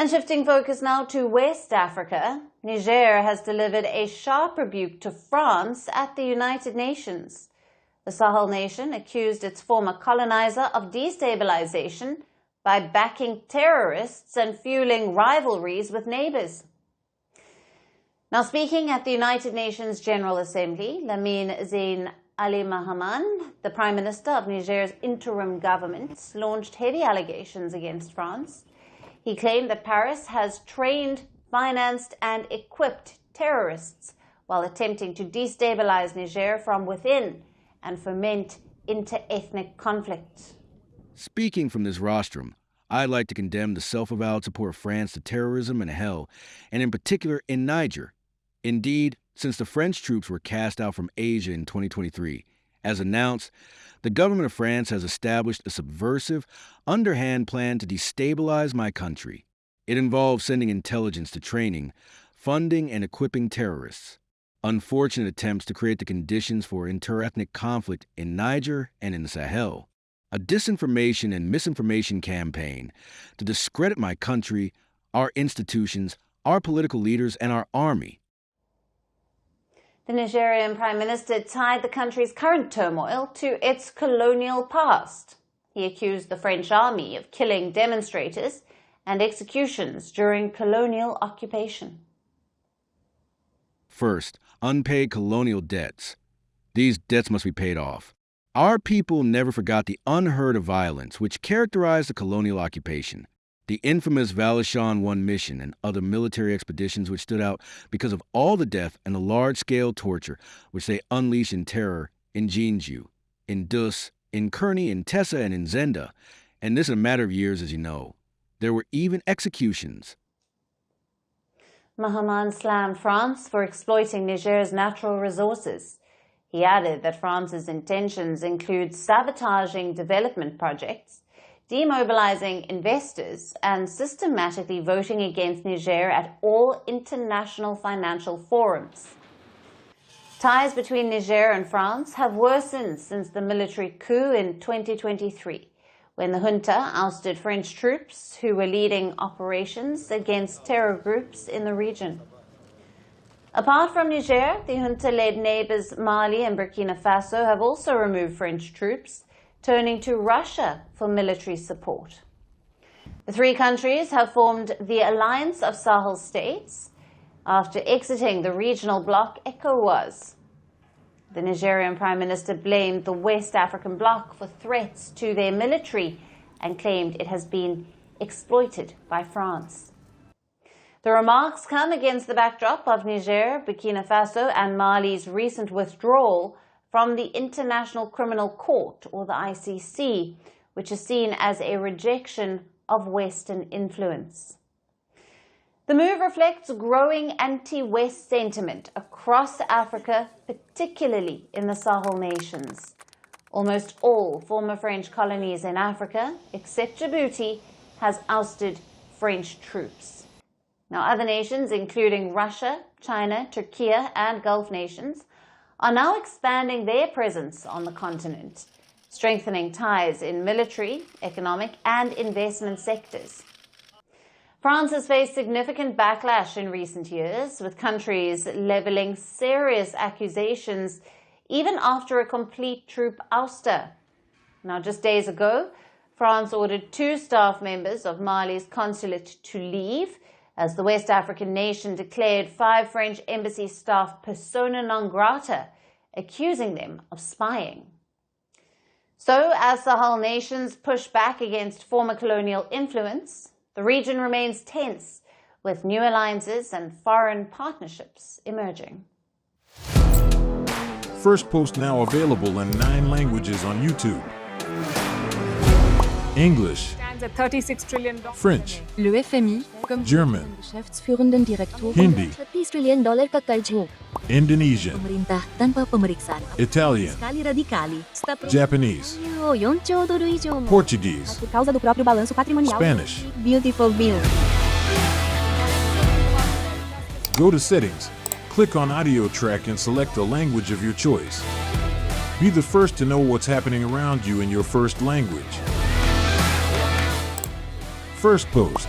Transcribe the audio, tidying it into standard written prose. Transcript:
And shifting focus now to West Africa, Niger has delivered a sharp rebuke to France at the United Nations. The Sahel nation accused its former coloniser of destabilisation by backing terrorists and fueling rivalries with neighbours. Now, speaking at the United Nations General Assembly, Lamine Zeine Ali Mahaman, the Prime Minister of Niger's interim government, launched heavy allegations against France. He claimed that Paris has trained, financed and equipped terrorists while attempting to destabilize Niger from within and foment inter-ethnic conflict. Speaking from this rostrum, I'd like to condemn the self-avowed support of France to terrorism and hell, and in particular in Niger. Indeed, since the French troops were cast out from Asia in 2023, as announced, the government of France has established a subversive, underhand plan to destabilize my country. It involves sending intelligence to training, funding, and equipping terrorists. Unfortunate attempts to create the conditions for inter-ethnic conflict in Niger and in the Sahel. A disinformation and misinformation campaign to discredit my country, our institutions, our political leaders, and our army. The Nigerian Prime Minister tied the country's current turmoil to its colonial past. He accused the French army of killing demonstrators and executions during colonial occupation. First, unpaid colonial debts. These debts must be paid off. Our people never forgot the unheard of violence which characterized the colonial occupation. The infamous Alyson 1 mission and other military expeditions which stood out because of all the death and the large-scale torture which they unleashed in terror in Grange, in Dus, in Kearney, in Tessa, and in Zenda. And this in a matter of years, as you know. There were even executions. Mahaman slammed France for exploiting Niger's natural resources. He added that France's intentions include sabotaging development projects, demobilizing investors, and systematically voting against Niger at all international financial forums. Ties between Niger and France have worsened since the military coup in 2023, when the junta ousted French troops who were leading operations against terror groups in the region. Apart from Niger, the junta-led neighbors Mali and Burkina Faso have also removed French troops, turning to Russia for military support. The three countries have formed the Alliance of Sahel States after exiting the regional bloc ECOWAS. The Nigerian Prime Minister blamed the West African bloc for threats to their military and claimed it has been exploited by France. The remarks come against the backdrop of Niger, Burkina Faso and Mali's recent withdrawal from the International Criminal Court, or the ICC, which is seen as a rejection of Western influence. The move reflects growing anti-West sentiment across Africa, particularly in the Sahel nations. Almost all former French colonies in Africa, except Djibouti, has ousted French troops. Now, other nations, including Russia, China, Turkey, and Gulf nations, are now expanding their presence on the continent, strengthening ties in military, economic, and investment sectors. France has faced significant backlash in recent years, with countries leveling serious accusations even after a complete troop ouster. Now, just days ago, France ordered 2 staff members of Mali's consulate to leave, as the West African nation declared 5 French embassy staff persona non grata, accusing them of spying. So, as Sahel nations push back against former colonial influence, the region remains tense, with new alliances and foreign partnerships emerging. Firstpost now available in 9 languages on YouTube. English, At $36 trillion. French, Le FMI, comme German, Geschäftsführenden Direktor, Hindi, $30 trillion ka kaljo. Indonesian, Pemerintah tanpa pemeriksaan. Italian, Sekali radikali. Japanese, $4 trilhão mo. Portuguese, Por causa do próprio balanço patrimonial. Spanish. Beautiful bill. Go to Settings, click on Audio Track and select the language of your choice. Be the first to know what's happening around you in your first language. Firstpost.